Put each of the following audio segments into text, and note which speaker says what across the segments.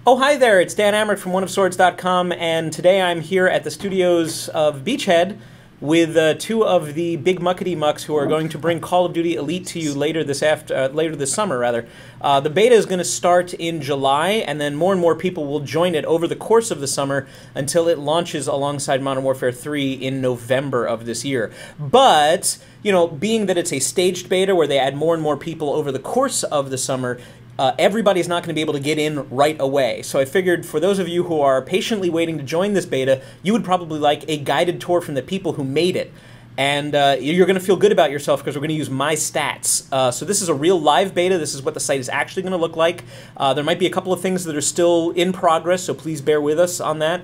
Speaker 1: Oh, hi there, it's Dan Amrich from oneofswords.com, and today I'm here at the studios of Beachhead with two of the big muckety mucks who are going to bring Call of Duty Elite to you later this summer, rather. The beta is going to start in July, and then more and more people will join it over the course of the summer until it launches alongside Modern Warfare 3 in November of this year. But, you know, being that it's a staged beta where they add more and more people over the course of the summer, everybody's not going to be able to get in right away. So I figured for those of you who are patiently waiting to join this beta, you would probably like a guided tour from the people who made it. And you're going to feel good about yourself because we're going to use my stats. So this is a real live beta. This is what the site is actually going to look like. There might be a couple of things that are still in progress, so please bear with us on that.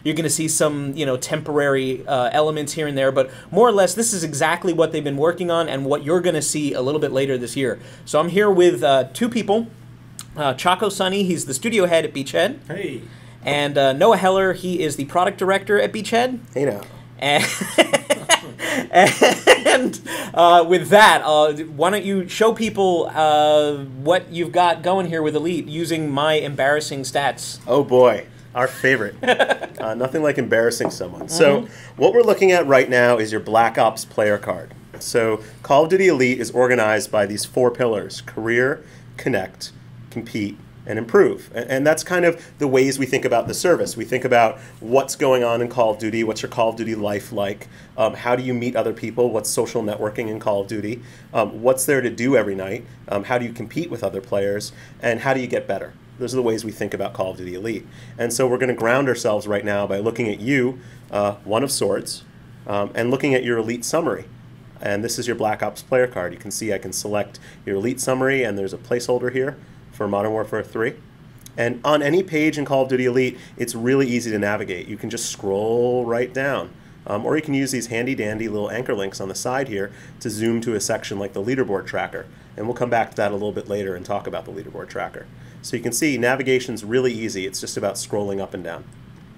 Speaker 1: You're going to see some, temporary elements here and there, but more or less this is exactly what they've been working on and what you're going to see a little bit later this year. So I'm here with two people. Chacko Sonny, he's the studio head at Beachhead.
Speaker 2: Hey.
Speaker 1: And Noah Heller, he is the product director at Beachhead.
Speaker 3: Hey now.
Speaker 1: And with that, why don't you show people what you've got going here with Elite using my embarrassing stats.
Speaker 3: Oh boy, our favorite. Nothing like embarrassing someone. So what we're looking at right now is your Black Ops player card. So Call of Duty Elite is organized by these four pillars: career, connect, compete, and improve. And that's kind of the ways we think about the service. We think about what's going on in Call of Duty, what's your Call of Duty life like, how do you meet other people, what's social networking in Call of Duty, what's there to do every night, how do you compete with other players, and how do you get better. Those are the ways we think about Call of Duty Elite. And so we're going to ground ourselves right now by looking at you, One of Swords, and looking at your Elite summary. And this is your Black Ops player card. You can see I can select your Elite summary, and there's a placeholder here for Modern Warfare 3. And on any page in Call of Duty Elite, it's really easy to navigate. You can just scroll right down. Or you can use these handy-dandy little anchor links on the side here to zoom to a section like the leaderboard tracker. And we'll come back to that a little bit later and talk about the leaderboard tracker. So you can see navigation's really easy. It's just about scrolling up and down.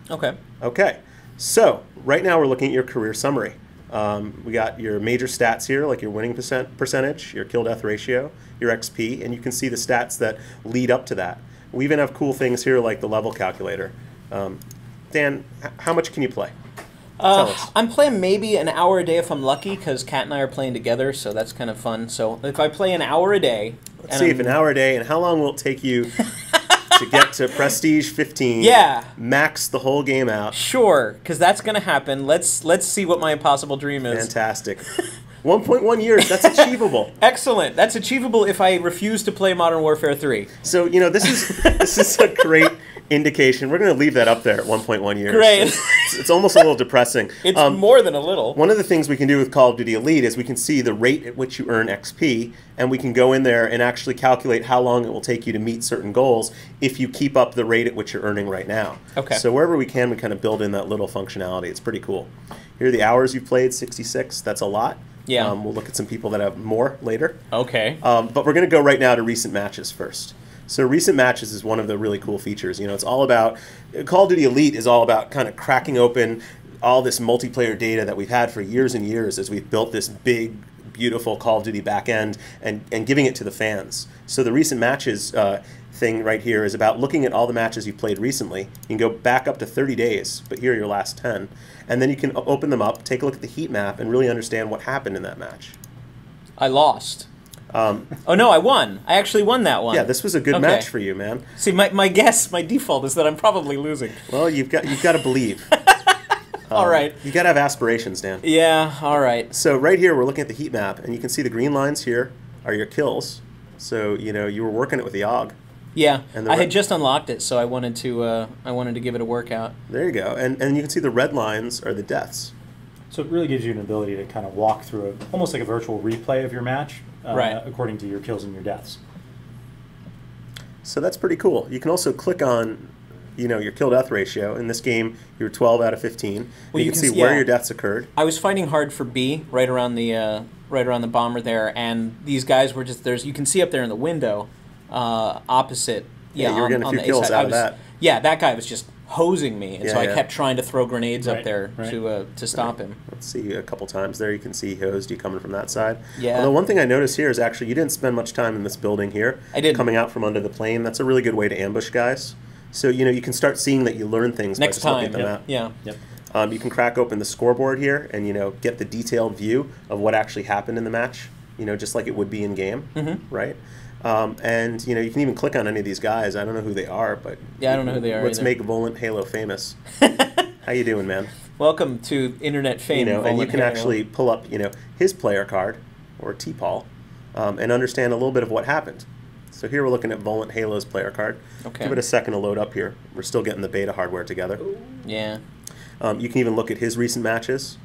Speaker 1: Okay.
Speaker 3: Okay. So right now we're looking at your career summary. We got your major stats here, like your winning percentage, your kill-death ratio, your XP, and you can see the stats that lead up to that. We even have cool things here like the level calculator. Dan, how much can you play? Tell us.
Speaker 1: I'm playing maybe an hour a day if I'm lucky, because Kat and I are playing together, so that's kind of fun. So if I play an hour a day...
Speaker 3: Let's see if an hour a day, and how long will it take you to get to Prestige 15, max the whole game out?
Speaker 1: Sure, because that's going to happen. Let's see what my impossible dream is.
Speaker 3: Fantastic. 1.1 years, that's achievable.
Speaker 1: Excellent. That's achievable if I refuse to play Modern Warfare 3.
Speaker 3: So, this is a great indication. We're going to leave that up there at 1.1 years.
Speaker 1: Great.
Speaker 3: It's almost a little depressing.
Speaker 1: It's more than a little.
Speaker 3: One of the things we can do with Call of Duty Elite is we can see the rate at which you earn XP, and we can go in there and actually calculate how long it will take you to meet certain goals if you keep up the rate at which you're earning right now.
Speaker 1: Okay.
Speaker 3: So wherever we can, we kind of build in that little functionality. It's pretty cool. Here are the hours you've played, 66. That's a lot.
Speaker 1: Yeah.
Speaker 3: We'll look at some people that have more later.
Speaker 1: Okay.
Speaker 3: But we're going to go right now to recent matches first. So recent matches is one of the really cool features. It's all about, Call of Duty Elite is all about kind of cracking open all this multiplayer data that we've had for years and years as we've built this big, beautiful Call of Duty backend and giving it to the fans. So the recent matches thing right here is about looking at all the matches you've played recently. You can go back up to 30 days, but here are your last 10. And then you can open them up, take a look at the heat map, and really understand what happened in that match.
Speaker 1: I lost. Oh no, I won. I actually won that one.
Speaker 3: Yeah, this was a good match for you, man.
Speaker 1: See, my guess, my default is that I'm probably losing.
Speaker 3: Well, you've got to believe.
Speaker 1: All right.
Speaker 3: You got to have aspirations, Dan.
Speaker 1: Yeah, all right.
Speaker 3: So right here, we're looking at the heat map, and you can see the green lines here are your kills. So you were working it with the AUG.
Speaker 1: Yeah, I had just unlocked it, so I wanted to give it a workout.
Speaker 3: There you go, and you can see the red lines are the deaths.
Speaker 2: So it really gives you an ability to kind of walk through almost like a virtual replay of your match, according to your kills and your deaths.
Speaker 3: So that's pretty cool. You can also click on, your kill-death ratio. In this game, you were 12 out of 15. Well, you can see where your deaths occurred.
Speaker 1: I was fighting hard for B, right around the bomber there, and these guys were just you can see up there in the window, opposite.
Speaker 3: Yeah, you were getting a few kills out of that.
Speaker 1: Yeah, that guy was just hosing me, and so I kept trying to throw grenades up there to stop him.
Speaker 3: Let's see a couple times there. You can see he hosed you coming from that side.
Speaker 1: Yeah.
Speaker 3: Although one thing I noticed here is actually you didn't spend much time in this building here.
Speaker 1: I didn't.
Speaker 3: Coming out from under the plane. That's a really good way to ambush guys. So, you can start seeing that you learn things
Speaker 1: next
Speaker 3: by just looking
Speaker 1: time.
Speaker 3: at the map.
Speaker 1: Yeah.
Speaker 3: Yep. You can crack open the scoreboard here and, get the detailed view of what actually happened in the match, just like it would be in game, right? And, you can even click on any of these guys. I don't know who they are, but
Speaker 1: yeah, I don't know who they are
Speaker 3: let's
Speaker 1: either.
Speaker 3: make Volant Halo famous. How you doing, man?
Speaker 1: Welcome to internet fame.
Speaker 3: And you can actually pull up, his player card, or T-Paul, and understand a little bit of what happened. So here we're looking at Volant Halo's player card.
Speaker 1: Okay.
Speaker 3: Give it a second to load up here. We're still getting the beta hardware together.
Speaker 1: Yeah.
Speaker 3: You can even look at his recent matches,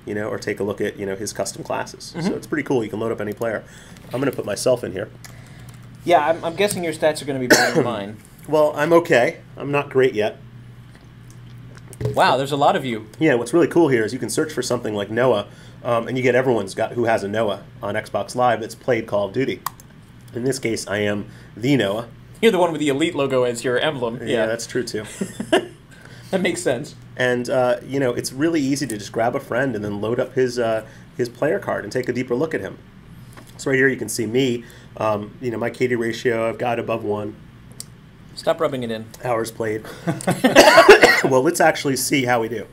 Speaker 3: or take a look at, his custom classes. So it's pretty cool. You can load up any player. I'm going to put myself in here.
Speaker 1: Yeah, I'm guessing your stats are going to be better than mine.
Speaker 3: Well, I'm okay. I'm not great yet.
Speaker 1: Wow, there's a lot of you.
Speaker 3: Yeah, what's really cool here is you can search for something like Noah, and you get who has a Noah on Xbox Live that's played Call of Duty. In this case, I am the Noah.
Speaker 1: You're the one with the Elite logo as your emblem.
Speaker 3: Yeah, that's true too.
Speaker 1: That makes sense.
Speaker 3: And it's really easy to just grab a friend and then load up his player card and take a deeper look at him. So right here you can see me. My KD ratio, I've got above 1.
Speaker 1: Stop rubbing it in.
Speaker 3: Hours played. Well, let's actually see how we do.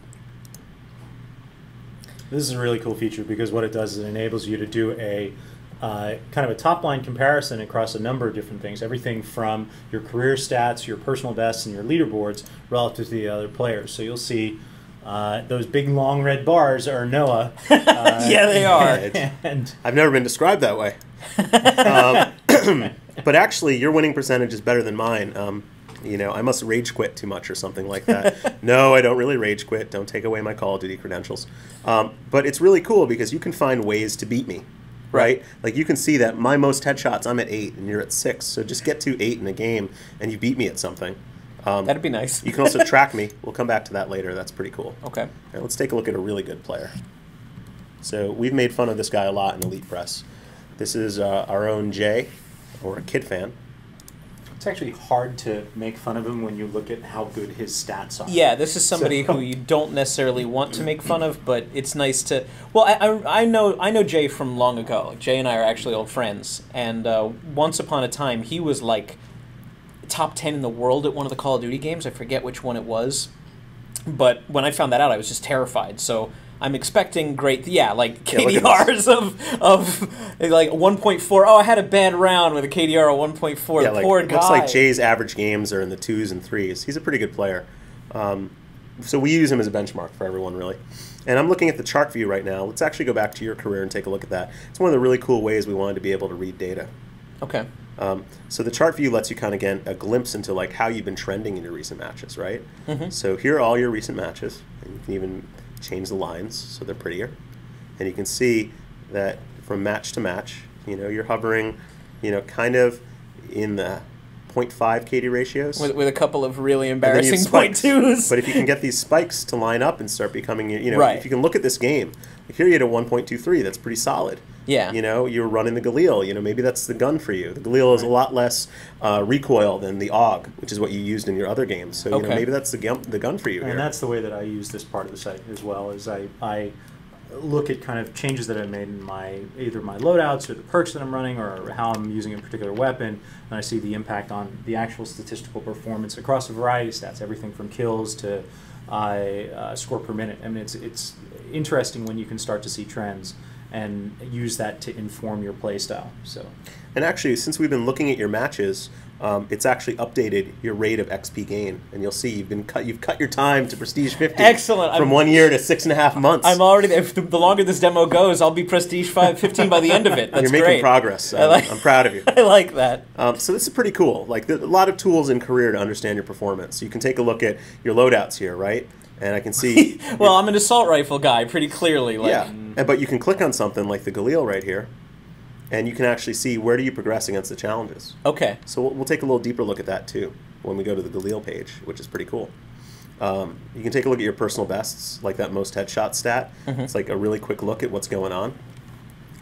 Speaker 2: This is a really cool feature because what it does is it enables you to do a kind of a top-line comparison across a number of different things. Everything from your career stats, your personal bests, and your leaderboards relative to the other players. So you'll see those big, long red bars are Noah.
Speaker 1: Yeah, they are.
Speaker 2: And
Speaker 3: I've never been described that way. But actually, your winning percentage is better than mine. I must rage quit too much or something like that. No, I don't really rage quit. Don't take away my Call of Duty credentials. But it's really cool because you can find ways to beat me, right? Like you can see that my most headshots, I'm at 8 and you're at 6. So just get to 8 in a game and you beat me at something.
Speaker 1: That'd be nice.
Speaker 3: You can also track me. We'll come back to that later. That's pretty cool.
Speaker 1: Okay.
Speaker 3: All right, let's take a look at a really good player. So we've made fun of this guy a lot in Elite Press. This is our own Jay, or a Kid fan.
Speaker 2: it's actually hard to make fun of him when you look at how good his stats are.
Speaker 1: Yeah, this is somebody who you don't necessarily want to make fun of, but it's nice to. Well, I know Jay from long ago. Like, Jay and I are actually old friends, and once upon a time he was like top 10 in the world at one of the Call of Duty games. I forget which one it was, but when I found that out, I was just terrified. So I'm expecting great, like KDRs of like 1.4. Oh, I had a bad round with a KDR of 1.4.
Speaker 3: Yeah,
Speaker 1: the poor guy.
Speaker 3: Looks like Jay's average games are in the 2s and 3s. He's a pretty good player. So we use him as a benchmark for everyone, really. And I'm looking at the chart view right now. Let's actually go back to your career and take a look at that. It's one of the really cool ways we wanted to be able to read data.
Speaker 1: Okay.
Speaker 3: So the chart view lets you kind of get a glimpse into like how you've been trending in your recent matches, right?
Speaker 1: Mm-hmm.
Speaker 3: So here are all your recent matches, and you can even change the lines so they're prettier. And you can see that from match to match, you're hovering, kind of in the 0.5 KD ratios.
Speaker 1: With a couple of really embarrassing 0.2s.
Speaker 3: But if you can get these spikes to line up and start becoming,
Speaker 1: right.
Speaker 3: If you can look at this game, here you had a 1.23, that's pretty solid.
Speaker 1: Yeah.
Speaker 3: You're running the Galil. Maybe that's the gun for you. The Galil is a lot less recoil than the AUG, which is what you used in your other games. So maybe that's the gun for you.
Speaker 2: And that's the way that I use this part of the site as well. Is I look at kind of changes that I've made in either my loadouts or the perks that I'm running or how I'm using a particular weapon, and I see the impact on the actual statistical performance across a variety of stats, everything from kills to score per minute. I mean, it's interesting when you can start to see trends and use that to inform your play style. So,
Speaker 3: and actually, since we've been looking at your matches, it's actually updated your rate of XP gain, and you'll see you've cut your time to Prestige 50.
Speaker 1: Excellent.
Speaker 3: From 1 year to 6.5 months.
Speaker 1: I'm already there. The longer this demo goes, I'll be Prestige 15 by the end of it. That's
Speaker 3: You're making
Speaker 1: great.
Speaker 3: progress. I'm proud of you.
Speaker 1: I like that.
Speaker 3: So this is pretty cool. Like a lot of tools in career to understand your performance. You can take a look at your loadouts here, right? And I can see.
Speaker 1: Well, I'm an assault rifle guy, pretty clearly.
Speaker 3: Yeah, but you can click on something like the Galil right here, and you can actually see where do you progress against the challenges.
Speaker 1: Okay.
Speaker 3: So we'll take a little deeper look at that too when we go to the Galil page, which is pretty cool. You can take a look at your personal bests, like that most headshot stat. Mm-hmm. It's like a really quick look at what's going on.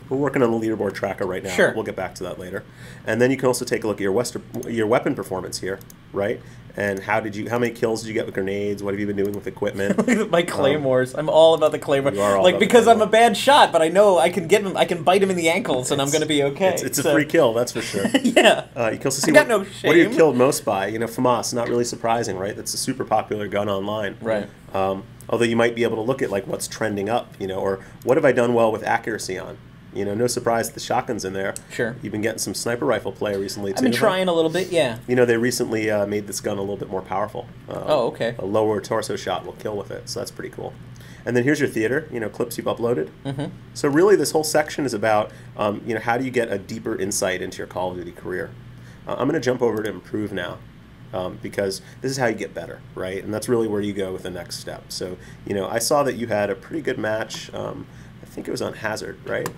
Speaker 3: We're working on the leaderboard tracker right now.
Speaker 1: Sure.
Speaker 3: We'll get back to that later. And then you can also take a look at your weapon performance here, right? And how many kills did you get with grenades? What have you been doing with equipment?
Speaker 1: My claymores. I'm all about the claymore.
Speaker 3: You are all
Speaker 1: like
Speaker 3: about the
Speaker 1: because I'm
Speaker 3: claymore.
Speaker 1: a bad shot, but I know I can get him. I can bite him in the ankles, and I'm going to be okay.
Speaker 3: It's a free kill, that's for sure.
Speaker 1: Yeah.
Speaker 3: You can also see
Speaker 1: I got
Speaker 3: what,
Speaker 1: no
Speaker 3: what are you
Speaker 1: shame.
Speaker 3: killed most by? You know, FAMAS, not really surprising, right? That's a super popular gun online.
Speaker 1: Right.
Speaker 3: Although you might be able to look at like what's trending up, you know, or what have I done well with accuracy on? You know, no surprise the shotgun's in there.
Speaker 1: Sure.
Speaker 3: You've been getting some sniper rifle play recently too.
Speaker 1: I've been trying a little bit. Yeah.
Speaker 3: You know, they recently made this gun a little bit more powerful.
Speaker 1: Oh, okay.
Speaker 3: A lower torso shot will kill with it, so that's pretty cool. And then here's your theater, you know, clips you've uploaded.
Speaker 1: Mm-hmm.
Speaker 3: So really this whole section is about, you know, how do you get a deeper insight into your Call of Duty career. I'm going to jump over to Improve now. Because this is how you get better, right? And that's really where you go with the next step. So, you know, I saw that you had a pretty good match. I think it was on Hazard, right?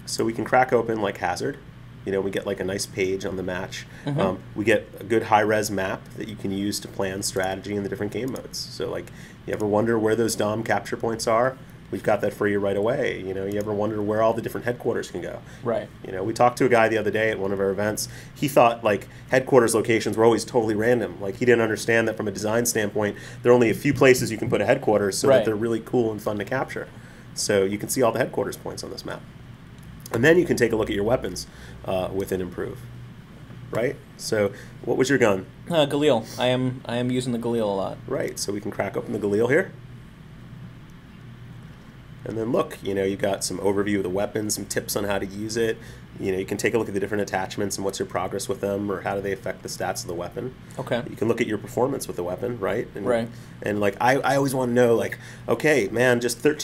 Speaker 3: So we can crack open like Hazard. You know, we get like a nice page on the match.
Speaker 1: Mm-hmm.
Speaker 3: We get a good high-res map that you can use to plan strategy in the different game modes. So, like, you ever wonder where those Dom capture points are? We've got that for you right away. You know, you ever wonder where all the different headquarters can go?
Speaker 1: Right.
Speaker 3: You know, we talked to a guy the other day at one of our events. He thought, like, headquarters locations were always totally random. Like, he didn't understand that from a design standpoint, there are only a few places you can put a headquarters so
Speaker 1: Right.
Speaker 3: that they're really cool and fun to capture. So you can see all the headquarters points on this map. And then you can take a look at your weapons within Improve. Right? So what was your gun?
Speaker 1: Galil. I am using the Galil a lot.
Speaker 3: Right. So we can crack open the Galil here. And then look, you know, you got some overview of the weapon, some tips on how to use it. You know, you can take a look at the different attachments and what's your progress with them, or how do they affect the stats of the weapon.
Speaker 1: Okay.
Speaker 3: You can look at your performance with the weapon, right? And,
Speaker 1: Right.
Speaker 3: And like, I always want to know, like, okay, man, just 3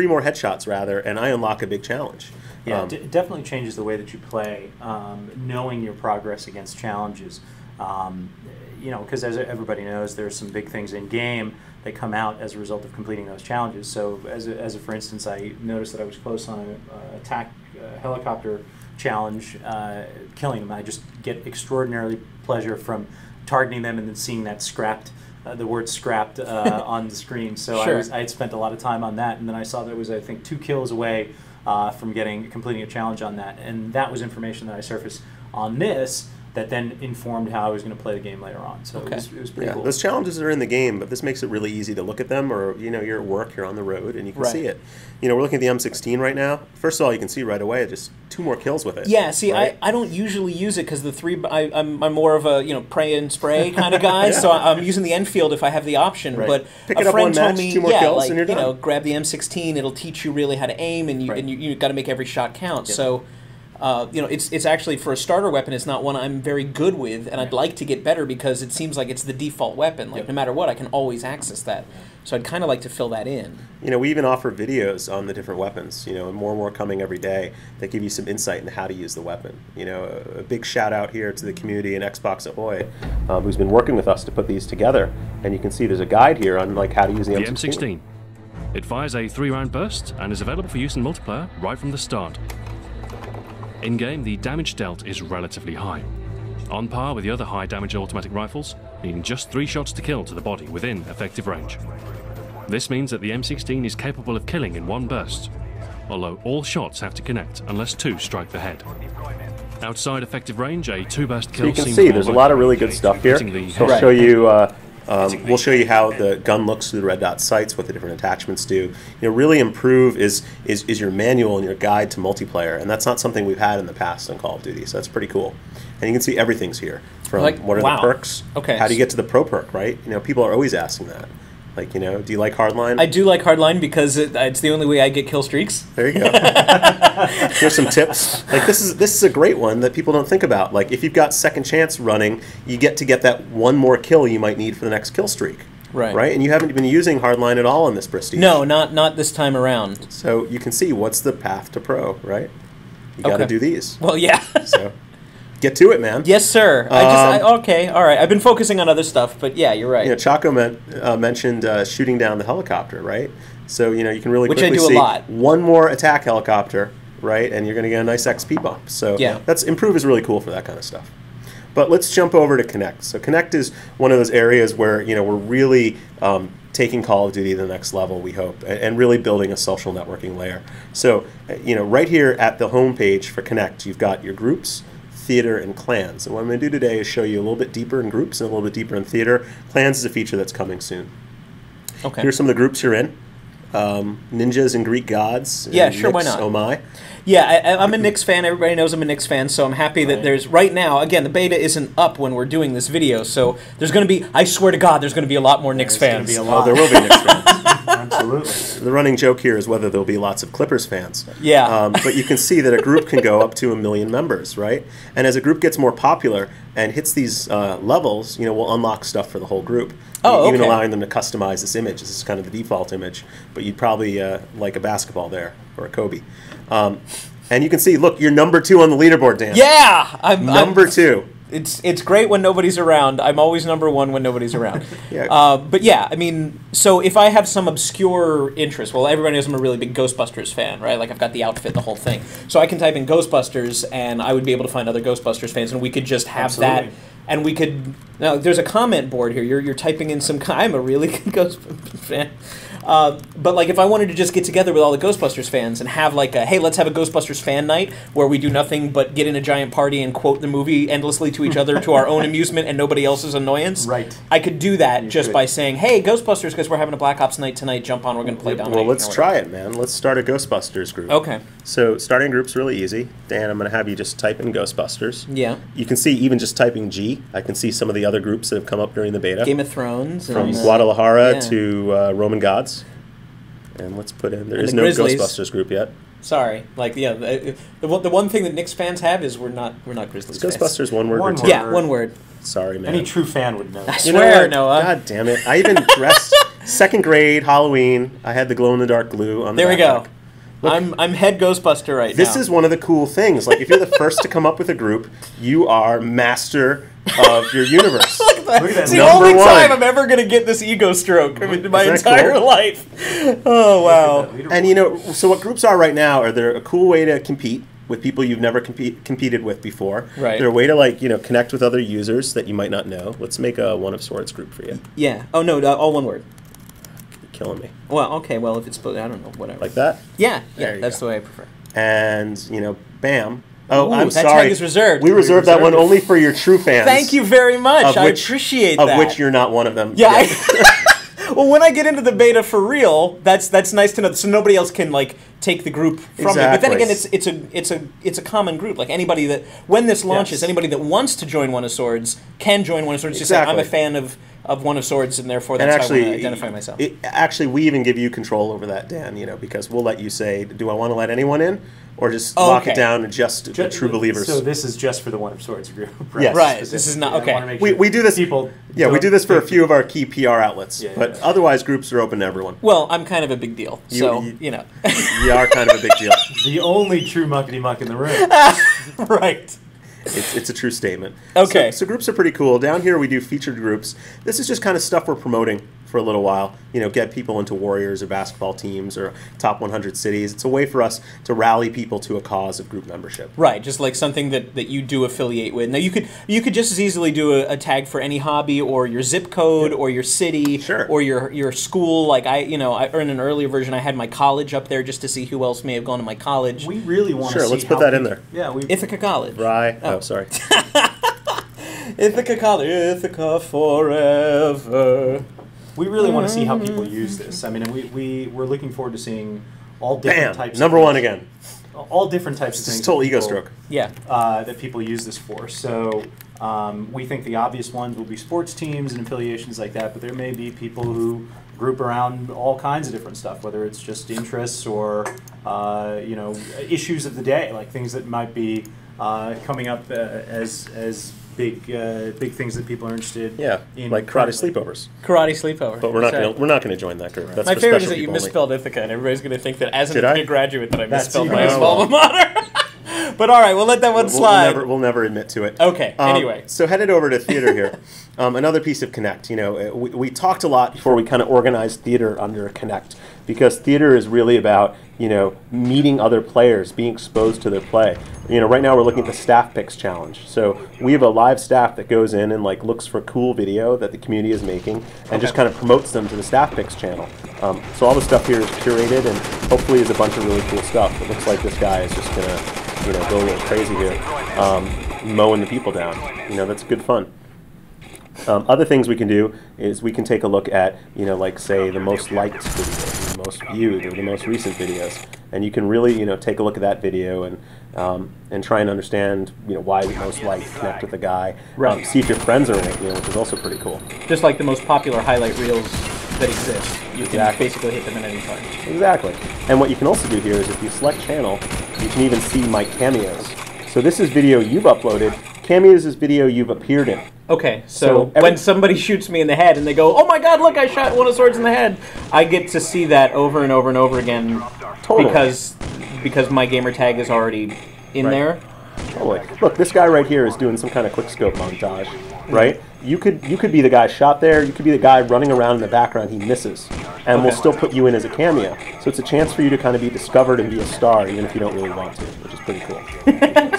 Speaker 3: more headshots rather, and I unlock a big challenge.
Speaker 2: Yeah, it definitely changes the way that you play, knowing your progress against challenges. You know, because as everybody knows, there's some big things in game that come out as a result of completing those challenges. So, as a for instance, I noticed that I was close on an attack helicopter challenge, killing them. I just get extraordinarily pleasure from targeting them and then seeing that scrapped, the word scrapped on the screen. So
Speaker 1: Sure.
Speaker 2: I had spent a lot of time on that, and then I saw that it was, I think, 2 kills away from completing a challenge on that. And that was information that I surfaced on this that then informed how I was going to play the game later on. So
Speaker 1: Okay.
Speaker 2: it was pretty
Speaker 3: Yeah,
Speaker 2: cool.
Speaker 3: those challenges are in the game, but this makes it really easy to look at them, or, you know, you're at work, you're on the road, and you can
Speaker 1: Right.
Speaker 3: see it. You know, we're looking at the M16 right now. First of all, you can see right away just 2 more kills with it.
Speaker 1: Yeah, see,
Speaker 3: right?
Speaker 1: I don't usually use it because I'm more of a, you know, pray and spray kind of guy, so I'm using the Enfield if I have the option.
Speaker 3: Right.
Speaker 1: But
Speaker 3: Pick
Speaker 1: a
Speaker 3: it up
Speaker 1: friend
Speaker 3: one
Speaker 1: told
Speaker 3: match,
Speaker 1: me,
Speaker 3: 2 more
Speaker 1: yeah,
Speaker 3: kills,
Speaker 1: like,
Speaker 3: and you're
Speaker 1: you know,
Speaker 3: done.
Speaker 1: grab the M16, it'll teach you really how to aim, and
Speaker 3: Right.
Speaker 1: you got to make every shot count.
Speaker 3: Yeah.
Speaker 1: So. You know, it's actually, for a starter weapon, it's not one I'm very good with, and I'd like to get better because it seems like it's the default weapon. Like,
Speaker 2: Yep.
Speaker 1: no matter what, I can always access that. So I'd kind of like to fill that in.
Speaker 3: You know, we even offer videos on the different weapons, you know, and more coming every day that give you some insight into how to use the weapon. You know, a big shout out here to the community and Xbox Ahoy, who's been working with us to put these together. And you can see there's a guide here on, like, how to use the M16.
Speaker 4: M16. It fires a 3-round burst and is available for use in multiplayer right from the start. In-game, the damage dealt is relatively high, on par with the other high-damage automatic rifles, needing just 3 shots to kill to the body within effective range. This means that the M16 is capable of killing in 1 burst, although all shots have to connect unless 2 strike the head. Outside effective range, a 2-burst kill
Speaker 3: So you can
Speaker 4: seems
Speaker 3: see
Speaker 4: more
Speaker 3: there's a
Speaker 4: likely,
Speaker 3: lot of really good stuff here.
Speaker 4: hitting the
Speaker 3: We'll
Speaker 1: Right.
Speaker 3: show you. We'll show you how the gun looks through the red dot sights, what the different attachments do. You know, really Improve is your manual and your guide to multiplayer, and that's not something we've had in the past on Call of Duty. So that's pretty cool. And you can see everything's here. From
Speaker 1: Like,
Speaker 3: what are
Speaker 1: wow.
Speaker 3: the perks?
Speaker 1: Okay.
Speaker 3: How do you get to the pro perk? Right? You know, people are always asking that. Like, you know, do you like hardline?
Speaker 1: I do like hardline because it's the only way I get kill streaks.
Speaker 3: There you go. Here's some tips. Like, this is a great one that people don't think about. Like, if you've got second chance running, you get that 1 more kill you might need for the next kill streak.
Speaker 1: Right.
Speaker 3: Right? And you haven't been using hardline at all in this prestige.
Speaker 1: No, not this time around.
Speaker 3: So you can see what's the path to pro, right? You got to
Speaker 1: Okay.
Speaker 3: do these.
Speaker 1: Well, yeah.
Speaker 3: So get to it, man.
Speaker 1: Yes, sir. Okay, all right. I've been focusing on other stuff, but yeah, you're right.
Speaker 3: You know, Chacko mentioned shooting down the helicopter, right? So, you know, you can really
Speaker 1: Which I
Speaker 3: quickly
Speaker 1: do a
Speaker 3: see
Speaker 1: lot.
Speaker 3: 1 more attack helicopter, right? And you're going to get a nice XP bump. So
Speaker 1: Yeah.
Speaker 3: that's Improve is really cool for that kind of stuff. But let's jump over to Connect. So Connect is one of those areas where we're really taking Call of Duty to the next level, we hope, and really building a social networking layer. So right here at the home page for Connect, you've got your groups, theater, and clans. And what I'm going to do today is show you a little bit deeper in groups and a little bit deeper in theater. Clans is a feature that's coming soon.
Speaker 1: Okay.
Speaker 3: Here's some of the groups you're in. Ninjas and Greek gods.
Speaker 1: Yeah,
Speaker 3: and
Speaker 1: sure, why
Speaker 3: Knicks,
Speaker 1: not?
Speaker 3: Oh my.
Speaker 1: Yeah, I'm a Knicks fan. Everybody knows I'm a Knicks fan, so I'm happy that there's, right now, again, the beta isn't up when we're doing this video, so there's going to be, I swear to God, there's going to be a lot more Knicks fans.
Speaker 2: Be a lot.
Speaker 3: Oh, there will be Knicks fans.
Speaker 2: Absolutely.
Speaker 3: The running joke here is whether there'll be lots of Clippers fans.
Speaker 1: Yeah.
Speaker 3: But you can see that a group can go up to 1 million members, right? And as a group gets more popular and hits these levels, we'll unlock stuff for the whole group.
Speaker 1: Oh,
Speaker 3: Even
Speaker 1: okay.
Speaker 3: allowing them to customize this image. This is kind of the default image, but you'd probably like a basketball there or a Kobe. And you can see, look, you're number 2 on the leaderboard, Dan.
Speaker 1: Yeah! I'm
Speaker 3: Number 2.
Speaker 1: It's great when nobody's around. I'm always number 1 when nobody's around.
Speaker 3: Yeah.
Speaker 1: But yeah, I mean, so if I have some obscure interest, well, everybody knows I'm a really big Ghostbusters fan, right? Like, I've got the outfit, the whole thing. So I can type in Ghostbusters, and I would be able to find other Ghostbusters fans, and we could just have that. And we could... Now, there's a comment board here. You're typing in some... I'm a really good Ghostbusters fan. But like if I wanted to just get together with all the Ghostbusters fans and have like a, hey, let's have a Ghostbusters fan night where we do nothing but get in a giant party and quote the movie endlessly to each other to our own amusement and nobody else's annoyance.
Speaker 2: Right.
Speaker 1: I could do that by saying, hey, Ghostbusters, because we're having a Black Ops night tonight, jump on, we're going to play Domination.
Speaker 3: Well, let's try it, man. Let's start a Ghostbusters group.
Speaker 1: Okay.
Speaker 3: So starting a group's really easy. Dan, I'm going to have you just type in Ghostbusters.
Speaker 1: Yeah.
Speaker 3: You can see even just typing G, I can see some of the other groups that have come up during the beta.
Speaker 1: Game of Thrones.
Speaker 3: From
Speaker 1: and,
Speaker 3: Guadalajara
Speaker 1: yeah.
Speaker 3: to Roman Gods. And let's put in, there is no
Speaker 1: Grizzlies.
Speaker 3: Ghostbusters group yet.
Speaker 1: Sorry, like yeah, the one thing that Knicks fans have is we're not Grizzlies fans.
Speaker 3: Ghostbusters one word or two?
Speaker 1: Yeah, one word.
Speaker 3: Sorry, man.
Speaker 2: Any true fan would know.
Speaker 1: I
Speaker 2: That.
Speaker 1: swear, Noah.
Speaker 3: God damn it! I even dressed 2nd grade Halloween. I had the glow in the dark glue on.
Speaker 1: There we go.
Speaker 3: Look,
Speaker 1: I'm head Ghostbuster right now.
Speaker 3: This is one of the cool things. Like if you're the first to come up with a group, you are master of your universe.
Speaker 1: Look at that.
Speaker 2: Look at that.
Speaker 1: It's the
Speaker 3: Number
Speaker 1: only
Speaker 3: one.
Speaker 1: time I'm ever going to get this ego stroke in my
Speaker 3: Isn't that
Speaker 1: entire
Speaker 3: cool?
Speaker 1: life. Oh, wow.
Speaker 3: And so what groups are right now are they're a cool way to compete with people you've never competed with before.
Speaker 1: Right.
Speaker 3: They're a way to connect with other users that you might not know. Let's make a One of Swords group for you.
Speaker 1: Yeah. Oh, no, all one word.
Speaker 3: You're killing me.
Speaker 1: Well, okay, well, if it's, I don't know, whatever.
Speaker 3: Like that?
Speaker 1: Yeah,
Speaker 3: There you
Speaker 1: that's
Speaker 3: go.
Speaker 1: the way I prefer.
Speaker 3: And, bam. Oh,
Speaker 1: Ooh,
Speaker 3: I'm
Speaker 1: that
Speaker 3: sorry.
Speaker 1: tag is reserved.
Speaker 3: We reserved that one only for your true fans.
Speaker 1: Thank you very much. I appreciate that.
Speaker 3: Of which you're not one of them.
Speaker 1: Yeah. Well, when I get into the beta for real, that's nice to know. So nobody else can like take the group from me. But then again, it's a common group. Like anybody that when this launches, anybody that wants to join One of Swords can join One of Swords. Just say I'm a fan of One of Swords, and therefore that's how I want to identify myself.
Speaker 3: Actually, we even give you control over that, Dan. Because we'll let you say, do I want to let anyone in, or just lock it down to just the true believers.
Speaker 2: So this is just for the One of Swords group,
Speaker 3: right? Yes.
Speaker 1: Right. This is not okay.
Speaker 3: We do this. We do this for a few of our key PR outlets, but otherwise groups are open to everyone.
Speaker 1: Well, I'm kind of a big deal, so you know.
Speaker 3: You are kind of a big deal.
Speaker 2: The only true muckety muck in the room.
Speaker 1: Right.
Speaker 3: It's a true statement.
Speaker 1: Okay.
Speaker 3: So groups are pretty cool. Down here we do featured groups. This is just kind of stuff we're promoting for a little while. Get people into Warriors or basketball teams or top 100 cities. It's a way for us to rally people to a cause of group membership.
Speaker 1: Right, just like something that you do affiliate with. Now you could just as easily do a tag for any hobby or your zip code or your city or your school. Like I in an earlier version I had my college up there just to see who else may have gone to my college.
Speaker 2: We really want to see
Speaker 3: let's put that in there.
Speaker 2: Yeah,
Speaker 1: Ithaca College.
Speaker 3: Right. Oh, sorry.
Speaker 1: Ithaca College, Ithaca forever.
Speaker 2: We really want to see how people use this. I mean, we're looking forward to seeing all different types.
Speaker 3: Number one again.
Speaker 2: All different types of things.
Speaker 3: It's total ego stroke.
Speaker 1: Yeah.
Speaker 2: That people use this for. So we think the obvious ones will be sports teams and affiliations like that, but there may be people who group around all kinds of different stuff, whether it's just interests or issues of the day, like things that might be coming up as big things that people are interested in.
Speaker 3: Like karate sleepovers.
Speaker 1: Karate sleepover.
Speaker 3: But we're not going to join that group. That's
Speaker 1: my
Speaker 3: for
Speaker 1: favorite is
Speaker 3: special
Speaker 1: that you
Speaker 3: people
Speaker 1: misspelled Ithaca, and everybody's going to think that as an
Speaker 3: Did I?
Speaker 1: Ithaca graduate that I misspelled my
Speaker 2: That's
Speaker 1: alma mater. But all right, we'll let that one slide.
Speaker 3: We'll never admit to it.
Speaker 1: Okay. Anyway,
Speaker 3: so headed over to theater here. Another piece of Connect. You know, we talked a lot before we kind of organized theater under Connect, because theater is really about, you know, meeting other players, being exposed to their play. You know, right now we're looking at the staff picks challenge. So we have a live staff that goes in and like looks for cool video that the community is making and just kind of promotes them to the staff picks channel. So all the stuff here is curated and hopefully is a bunch of really cool stuff. It looks like this guy is just gonna, you know, go a little crazy here, mowing the people down. You know, that's good fun. Other things we can do is we can take a look at, you know, like say the most liked videos, the most viewed, or the most recent videos, and you can really, you know, take a look at that video and try and understand, you know, why the most liked, connect with the guy,
Speaker 1: right.
Speaker 3: See if your friends are in it, you know, which is also pretty cool.
Speaker 1: Just like the most popular highlight reels that exist, you can basically hit them at any time.
Speaker 3: Exactly. And what you can also do here is if you select channel, you can even see my cameos. So this is video you've uploaded. Cameos is video you've appeared in.
Speaker 1: Okay, so when somebody shoots me in the head and they go, "Oh my God, look, I shot one of Swords in the head," I get to see that over and over and over again,
Speaker 3: totally.
Speaker 1: because my gamer tag is already in there.
Speaker 3: Totally. Look, this guy right here is doing some kind of quick scope montage, right? You could be the guy shot there. You could be the guy running around in the background. He misses, and we'll still put you in as a cameo. So it's a chance for you to kind of be discovered and be a star, even if you don't really want to, which is pretty cool.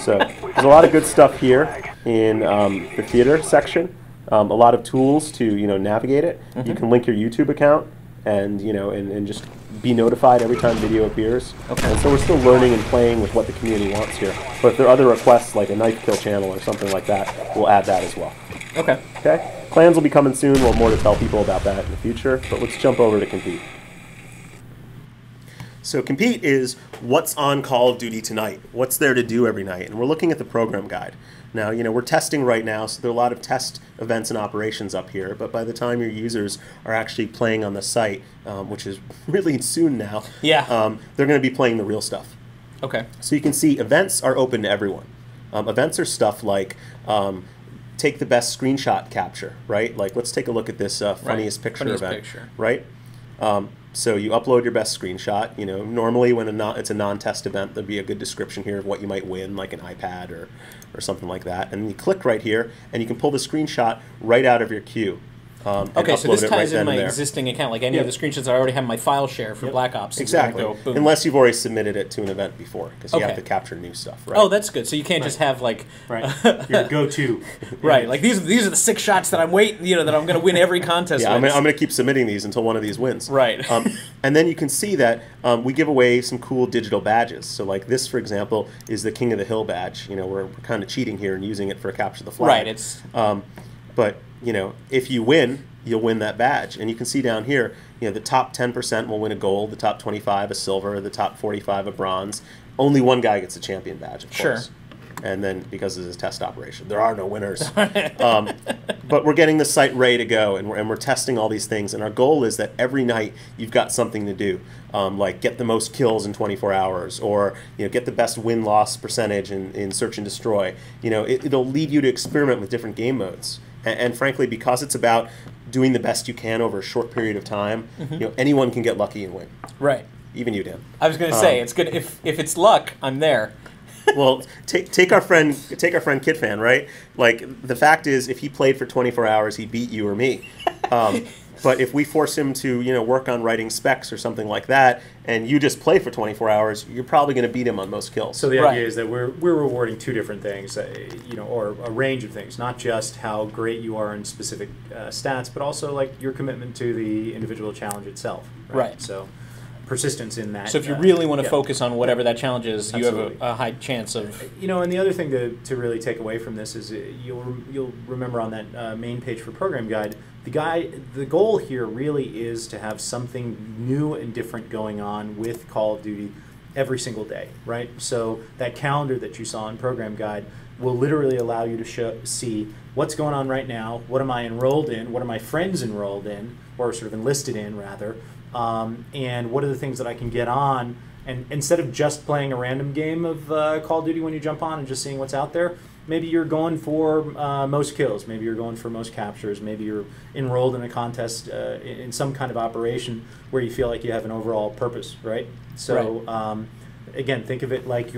Speaker 3: So there's a lot of good stuff here in the theater section. A lot of tools to, you know, navigate it. You can link your YouTube account and, you know, and just be notified every time video appears. And so we're still learning and playing with what the community wants here. But if there are other requests, like a knife kill channel or something like that, we'll add that as well.
Speaker 1: Okay.
Speaker 3: Plans will be coming soon. We'll have more to tell people about that in the future. But let's jump over to Compete. So Compete is what's on Call of Duty tonight. What's there to do every night? And we're looking at the program guide. Now, you know, we're testing right now, so there are a lot of test events and operations up here, but by the time your users are actually playing on the site, which is really soon now, they're going to be playing the real stuff.
Speaker 1: Okay.
Speaker 3: So you can see events are open to everyone. Events are stuff like take the best screenshot capture, right? Like, let's take a look at this funniest picture event, right? So you upload your best screenshot. You know, normally when it's a non-test event, there'd be a good description here of what you might win, like an iPad or something like that. And you click right here, and you can pull the screenshot right out of your queue.
Speaker 1: Okay, so this ties in my existing account, like any of the screenshots I already have in my file share for Black Ops.
Speaker 3: Exactly, unless you've already submitted it to an event before, because you have to capture new stuff, right?
Speaker 1: Oh, that's good. So you can't just have like
Speaker 2: your go-to,
Speaker 1: right? Like these are the 6 shots that I'm waiting, you know, that I'm going to win every contest.
Speaker 3: Yeah, I'm going to keep submitting these until one of these wins.
Speaker 1: Right.
Speaker 3: And then you can see that we give away some cool digital badges. So like this, for example, is the King of the Hill badge. You know, we're kind of cheating here and using it for a capture the flag.
Speaker 1: Right. It's
Speaker 3: but you know, if you win, you'll win that badge. And you can see down here, you know, the top 10% will win a gold, the top 25 a silver, the top 45 a bronze. Only one guy gets a champion badge, of course. And then because this is a test operation, there are no winners. But we're getting the site ready to go, and we're testing all these things. And our goal is that every night you've got something to do, like get the most kills in 24 hours, or you know, get the best win-loss percentage in Search and Destroy. You know, it'll lead you to experiment with different game modes. And frankly, because it's about doing the best you can over a short period of time, you know, anyone can get lucky and win.
Speaker 1: Right.
Speaker 3: Even you, Dan.
Speaker 1: I was going to say, it's good if it's luck, I'm there.
Speaker 3: Well, take our friend Kid Fan, right? Like, the fact is, if he played for 24 hours, he beat you or me. But if we force him to, you know, work on writing specs or something like that, and you just play for 24 hours, you're probably going to beat him on most kills.
Speaker 2: So the idea is that we're rewarding 2 different things, you know, or a range of things, not just how great you are in specific stats, but also like your commitment to the individual challenge itself. Right. So persistence in that.
Speaker 1: So if you really want to focus on whatever that challenge is, you have a high chance of.
Speaker 2: You know, and the other thing to really take away from this is you'll remember on that main page for program guide, the goal here really is to have something new and different going on with Call of Duty every single day, right? So that calendar that you saw in program guide will literally allow you to see what's going on right now, what am I enrolled in, what are my friends enrolled in, or sort of enlisted in rather, and what are the things that I can get on. And instead of just playing a random game of Call of Duty when you jump on and just seeing what's out there, maybe you're going for most kills, maybe you're going for most captures, maybe you're enrolled in a contest in some kind of operation where you feel like you have an overall purpose, right? So again, think of it like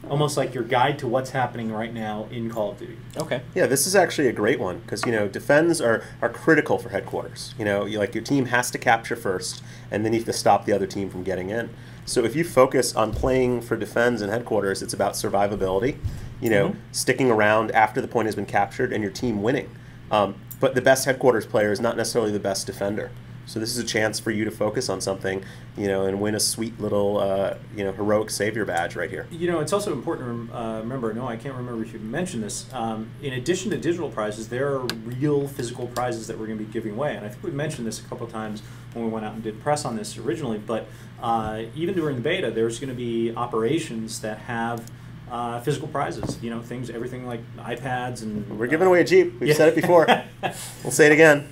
Speaker 2: almost like your guide to what's happening right now in Call of Duty.
Speaker 1: Okay.
Speaker 3: Yeah, this is actually a great one because defends are critical for headquarters. Your team has to capture first, and then you have to stop the other team from getting in. So if you focus on playing for defense and headquarters, it's about survivability. Sticking around after the point has been captured and your team winning. But the best headquarters player is not necessarily the best defender. So this is a chance for you to focus on something, and win a sweet little, heroic savior badge right here.
Speaker 2: It's also important to remember, no, I can't remember if you mentioned this, in addition to digital prizes, there are real physical prizes that we're going to be giving away. And I think we mentioned this a couple of times when we went out and did press on this originally, but even during the beta, there's going to be operations that have physical prizes, everything like iPads and...
Speaker 3: We're giving away a Jeep. We've said it before. We'll say it again.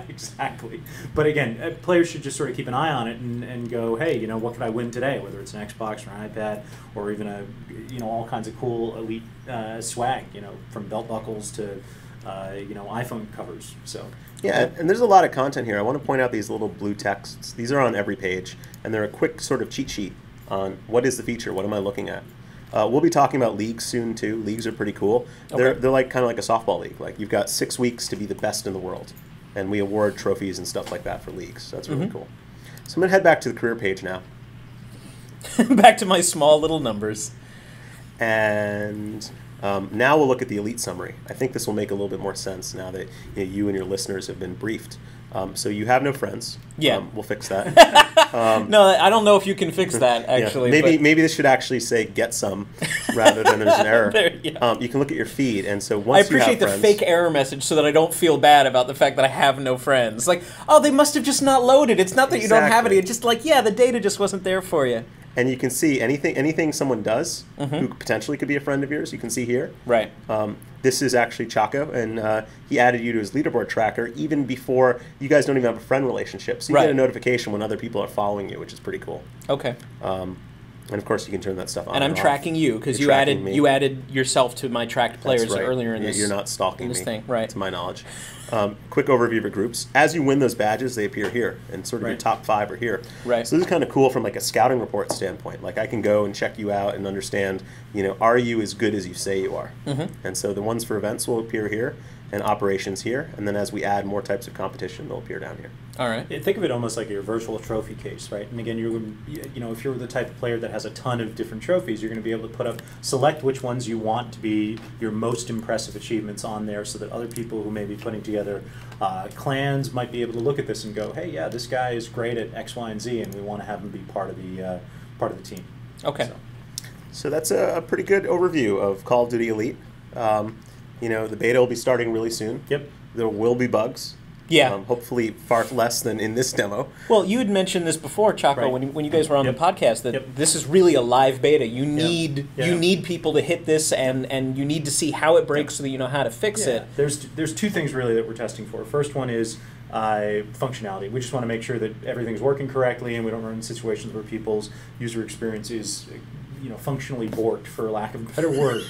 Speaker 2: Exactly. But again, players should just sort of keep an eye on it and go, hey, what could I win today? Whether it's an Xbox or an iPad or even all kinds of cool Elite swag, from belt buckles to, iPhone covers. So...
Speaker 3: Yeah, and there's a lot of content here. I want to point out these little blue texts. These are on every page, and they're a quick sort of cheat sheet on what is the feature, what am I looking at. We'll be talking about leagues soon too. Leagues are pretty cool.
Speaker 1: Okay.
Speaker 3: They're like kind of like a softball league. Like you've got 6 weeks to be the best in the world, and we award trophies and stuff like that for leagues. So that's really cool. So I'm gonna head back to the career page now.
Speaker 1: Back to my small little numbers.
Speaker 3: And now we'll look at the elite summary. I think this will make a little bit more sense now that you and your listeners have been briefed. So you have no friends.
Speaker 1: Yeah.
Speaker 3: We'll fix that.
Speaker 1: No, I don't know if you can fix that, actually.
Speaker 3: Yeah. Maybe this should actually say get some rather than there's an error.
Speaker 1: Yeah.
Speaker 3: You can look at your feed, and so
Speaker 1: I
Speaker 3: once you have
Speaker 1: appreciate the
Speaker 3: friends,
Speaker 1: fake error message so that I don't feel bad about the fact that I have no friends. Like, oh, they must have just not loaded. It's not that you don't have any. It's just like, yeah, the data just wasn't there for you.
Speaker 3: And you can see anything someone does who potentially could be a friend of yours, you can see here.
Speaker 1: Right.
Speaker 3: This is actually Chacko, and he added you to his leaderboard tracker even before you guys don't even have a friend relationship. So you get a notification when other people are following you, which is pretty cool.
Speaker 1: Okay.
Speaker 3: And of course, you can turn that stuff on.
Speaker 1: And I'm tracking you because you added yourself to my tracked players earlier in this.
Speaker 3: You're not stalking
Speaker 1: this
Speaker 3: me,
Speaker 1: thing, right?
Speaker 3: To my knowledge. Quick overview of your groups. As you win those badges, they appear here, and sort of your top 5 are here.
Speaker 1: Right.
Speaker 3: So this is kind of cool from like a scouting report standpoint. Like I can go and check you out and understand, are you as good as you say you are? And so the ones for events will appear here, and operations here, and then as we add more types of competition, they'll appear down here.
Speaker 1: All right.
Speaker 2: Think of it almost like your virtual trophy case, right? And again, if you're the type of player that has a ton of different trophies, you're going to be able to select which ones you want to be your most impressive achievements on there, so that other people who may be putting together clans might be able to look at this and go, hey, yeah, this guy is great at X, Y, and Z, and we want to have him be part of the team.
Speaker 1: Okay.
Speaker 3: So that's a pretty good overview of Call of Duty Elite. The beta will be starting really soon.
Speaker 2: Yep.
Speaker 3: There will be bugs.
Speaker 1: Yeah.
Speaker 3: Hopefully far less than in this demo.
Speaker 1: Well, you had mentioned this before, Chacko, when you guys were on the podcast, that this is really a live beta. You need people to hit this, and you need to see how it breaks so that you know how to fix it.
Speaker 2: There's 2 things really that we're testing for. First one is functionality. We just want to make sure that everything's working correctly, and we don't run into situations where people's user experience is functionally borked, for lack of a better word.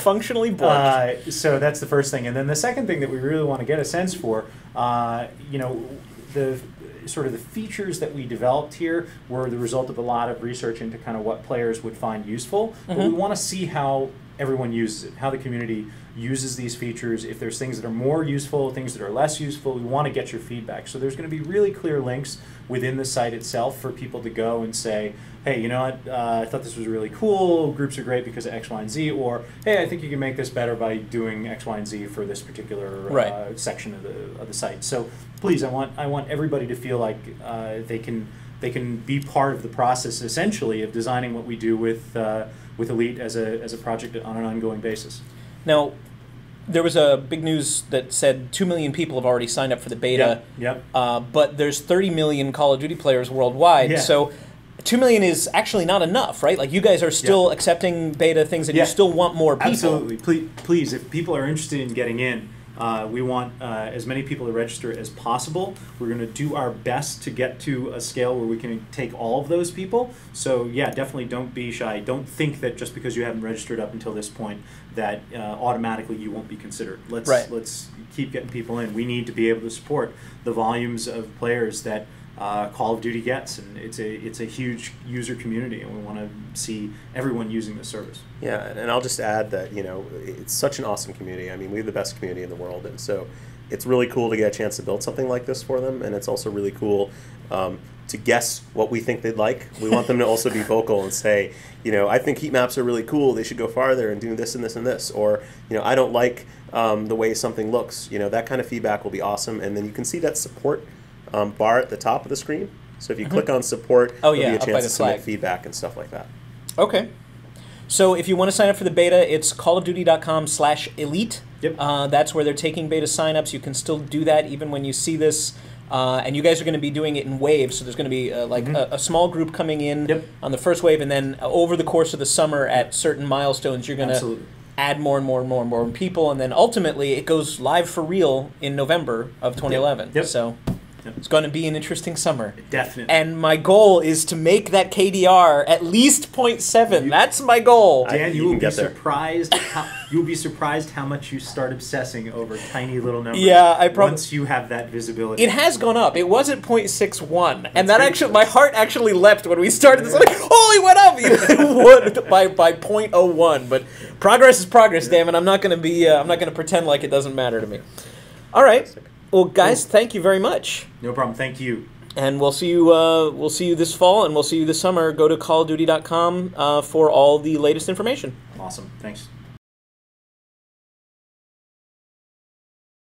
Speaker 1: Functionally borked.
Speaker 2: So that's the first thing. And then the second thing that we really want to get a sense for, the sort of the features that we developed here were the result of a lot of research into kind of what players would find useful. But we want to see how everyone uses it, how the community uses these features. If there's things that are more useful, things that are less useful, we want to get your feedback. So there's going to be really clear links within the site itself for people to go and say, hey, you know what, I thought this was really cool, groups are great because of X, Y, and Z, or hey, I think you can make this better by doing X, Y, and Z for this particular section of the site. So please, I want everybody to feel like they can be part of the process, essentially, of designing what we do with Elite as a project on an ongoing basis.
Speaker 1: Now, there was a big news that said 2 million people have already signed up for the beta. But there's 30 million Call of Duty players worldwide. So 2 million is actually not enough, right? Like, you guys are still accepting beta things, and you still want more people.
Speaker 2: Absolutely. Please, if people are interested in getting in, we want as many people to register as possible. We're going to do our best to get to a scale where we can take all of those people. So yeah, definitely don't be shy. Don't think that just because you haven't registered up until this point that automatically you won't be considered. Let's keep getting people in. We need to be able to support the volumes of players that Call of Duty gets, and it's a huge user community, and we want to see everyone using the service.
Speaker 3: Yeah, and I'll just add that it's such an awesome community. I mean, we have the best community in the world, and so it's really cool to get a chance to build something like this for them, and it's also really cool to guess what we think they'd like. We want them to also be vocal and say, I think heat maps are really cool. They should go farther and do this and this and this, or I don't like the way something looks. That kind of feedback will be awesome, and then you can see that support bar at the top of the screen. So if you click on support, there'll be a chance to submit feedback and stuff like that.
Speaker 1: Okay. So if you want to sign up for the beta, it's callofduty.com/elite.
Speaker 2: Yep.
Speaker 1: That's where they're taking beta signups. You can still do that even when you see this. And you guys are going to be doing it in waves. So there's going to be a small group coming in on the first wave, and then over the course of the summer at certain milestones, you're going to add more and more and more and more people, and then ultimately it goes live for real in November of 2011.
Speaker 2: Yep.
Speaker 1: So it's going to be an interesting summer.
Speaker 2: Definitely.
Speaker 1: And my goal is to make that KDR at least 0.7. That's my goal.
Speaker 2: Dan, you will be surprised. You'll be surprised how much you start obsessing over tiny little numbers.
Speaker 1: Yeah,
Speaker 2: once you have that visibility.
Speaker 1: It has gone up. It was at 0.61, and that actually, my heart actually leapt when we started this. Like, oh, it went up! It would by 0.01. But progress is progress, damn it. I'm not going to be. I'm not going to pretend like it doesn't matter to me. All right. Well, guys, thank you very much.
Speaker 2: No problem. Thank you.
Speaker 1: And we'll see you. We'll see you this fall, and we'll see you this summer. Go to callofduty.com for all the latest information.
Speaker 2: Awesome. Thanks.